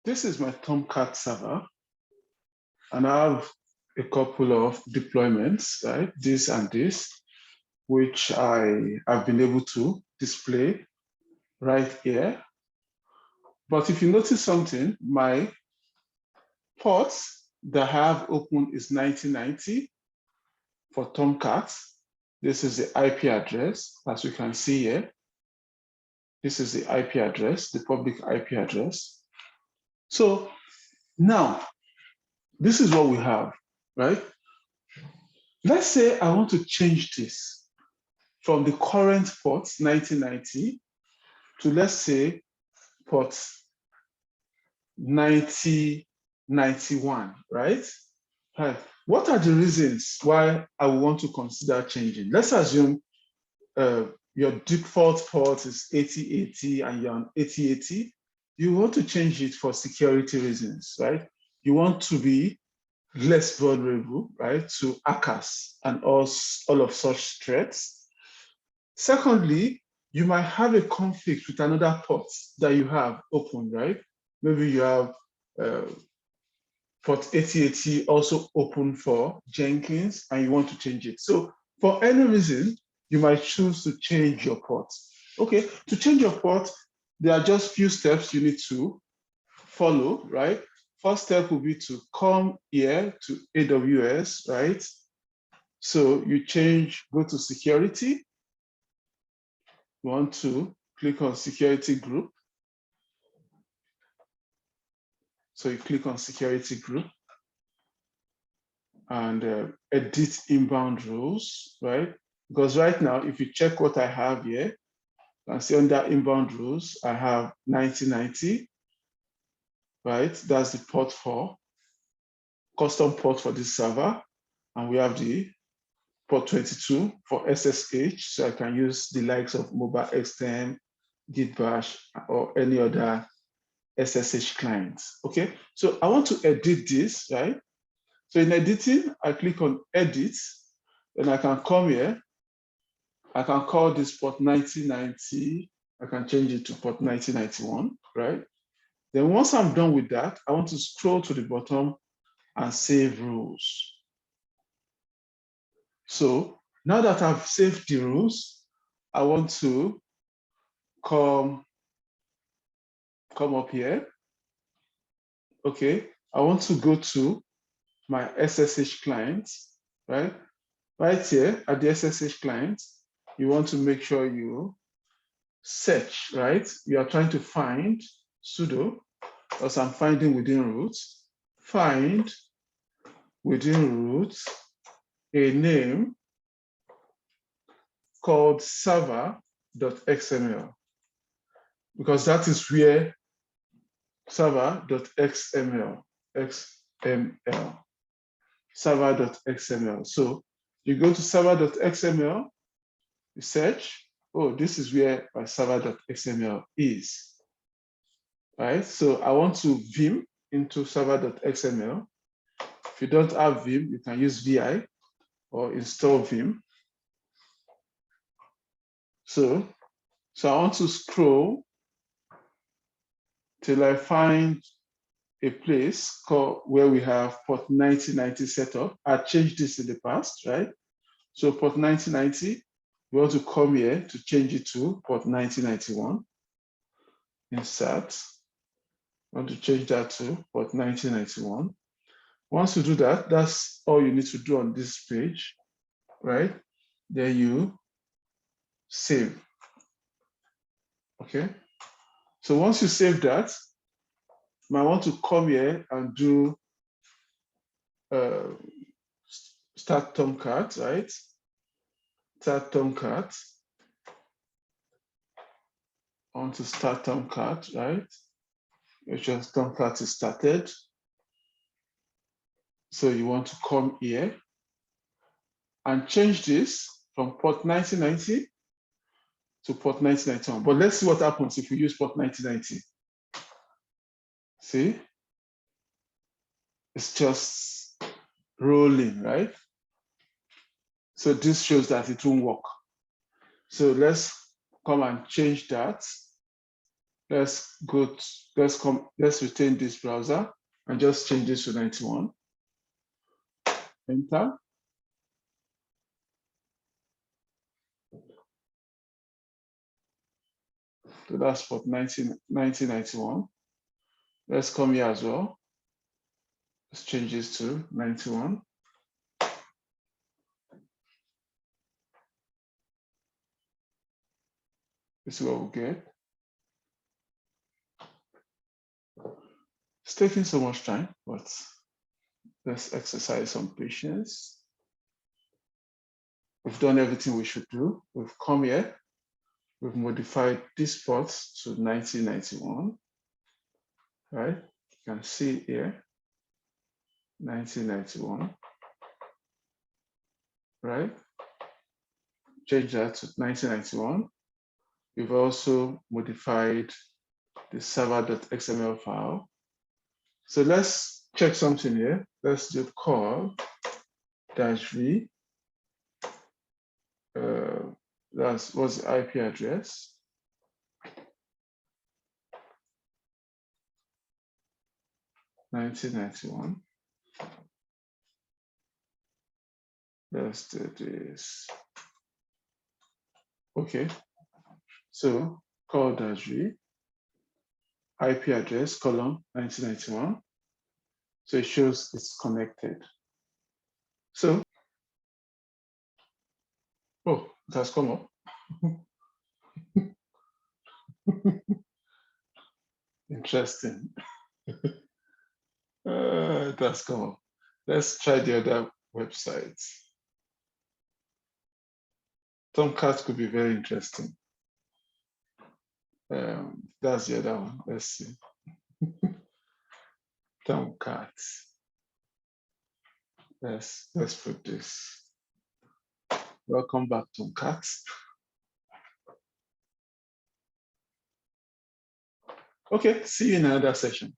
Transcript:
this is my Tomcat server, and I have a couple of deployments, right? This and this, which I have been able to display right here. But if you notice something, my ports that I have open is 1990 for Tomcat. This is the IP address, as you can see here. This is the IP address, the public IP address. So now, this is what we have, right? Let's say I want to change this from the current port 1990 to, let's say, port 9091, right? Right. What are the reasons why I want to consider changing? Let's assume your default port is 8080 and you're on 8080. You want to change it for security reasons, right? You want to be less vulnerable, right, to hackers and all of such threats. Secondly, you might have a conflict with another port that you have open, right? Maybe you have port 8080 also open for Jenkins and you want to change it. So for any reason, you might choose to change your port. Okay, to change your port, there are just few steps you need to follow, right? First step will be to come here to AWS, right? So you go to security. You want to click on security group. So you click on security group and edit inbound rules, right? Because right now, if you check what I have here, you can see under inbound rules, I have 1990, right? That's the port for custom port for this server. And we have the port 22 for SSH. So I can use the likes of Mobile XTEM, Git Bash, or any other SSH clients. Okay, so I want to edit this, right? So in editing, I click on edit, and I can come here. I can call this port 9090. I can change it to port 9091, right? Then once I'm done with that, I want to scroll to the bottom and save rules. So now that I've saved the rules, I want to come up here. Okay, I want to go to my SSH client, right? Right here at the SSH client, you want to make sure you search, right? You are trying to find sudo, because I'm finding within root, find within root a name called server.xml, because that is where server.xml, server.xml. So you go to server.xml, you search, oh, this is where my server.xml is, right? So I want to vim into server.xml. If you don't have vim, you can use vi or install vim. So I want to scroll till I find a place called where we have port 9090 set up. I changed this in the past, right? So port 9090, we want to come here to change it to port 9091. Insert. I want to change that to port 9091. Once you do that, that's all you need to do on this page, right? Then you save. Okay. So once you save that, you might want to come here and do start Tomcat, right? Start Tomcat. I want to start Tomcat, right? Make sure Tomcat is started. So you want to come here and change this from port 9090 to port 9091. But let's see what happens if we use port 9090. See? It's just rolling, right? So this shows that it won't work. So let's come and change that. let's retain this browser and just change this to 91. Enter. So that's for 1991. Let's come here as well. Let's change this to 91. This is what we get. It's taking so much time, but let's exercise some patience. We've done everything we should do. We've come here. We've modified this port to 1991. Right? You can see here, 1991. Right? Change that to 1991. We've also modified the server.xml file. So let's check something here. Let's do call -v. That's what's the IP address. (1991). Let's do this. Okay. So call -v, IP address column 1991. So it shows it's connected. So, oh, it has come up. Interesting. It has come up. Let's try the other website. Tomcat could be very interesting. That's the other one. Let's see. Tomcat. Let's put this. Welcome back, Tomcat. Okay, see you in another session.